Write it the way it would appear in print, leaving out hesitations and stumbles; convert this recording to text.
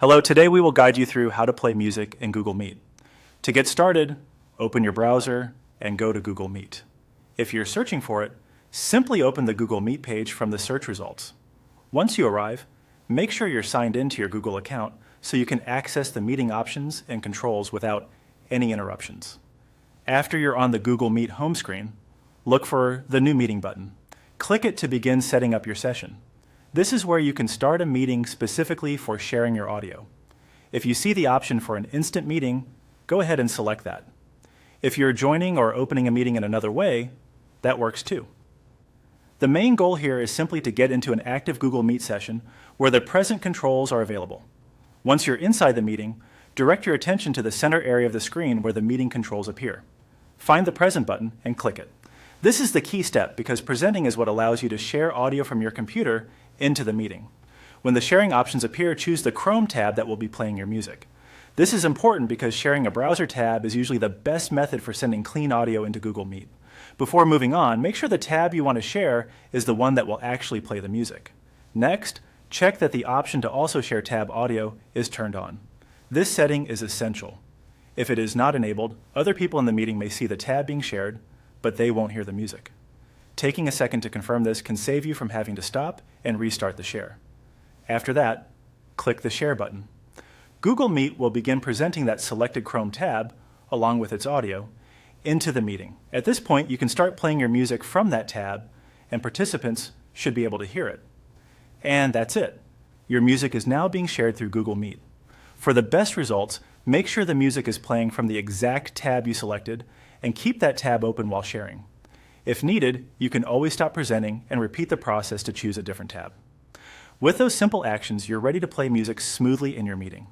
Hello, today we will guide you through how to play music in Google Meet. To get started, open your browser and go to Google Meet. If you're searching for it, simply open the Google Meet page from the search results. Once you arrive, make sure you're signed into your Google account so you can access the meeting options and controls without any interruptions. After you're on the Google Meet home screen, look for the New Meeting button. Click it to begin setting up your session. This is where you can start a meeting specifically for sharing your audio. If you see the option for an instant meeting, go ahead and select that. If you're joining or opening a meeting in another way, that works too. The main goal here is simply to get into an active Google Meet session where the present controls are available. Once you're inside the meeting, direct your attention to the center area of the screen where the meeting controls appear. Find the Present button and click it. This is the key step because presenting is what allows you to share audio from your computer into the meeting. When the sharing options appear, choose the Chrome tab that will be playing your music. This is important because sharing a browser tab is usually the best method for sending clean audio into Google Meet. Before moving on, make sure the tab you want to share is the one that will actually play the music. Next, check that the option to also share tab audio is turned on. This setting is essential. If it is not enabled, other people in the meeting may see the tab being shared, but they won't hear the music. Taking a second to confirm this can save you from having to stop and restart the share. After that, click the Share button. Google Meet will begin presenting that selected Chrome tab, along with its audio, into the meeting. At this point, you can start playing your music from that tab, and participants should be able to hear it. And that's it. Your music is now being shared through Google Meet. For the best results, make sure the music is playing from the exact tab you selected, and keep that tab open while sharing. If needed, you can always stop presenting and repeat the process to choose a different tab. With those simple actions, you're ready to play music smoothly in your meeting.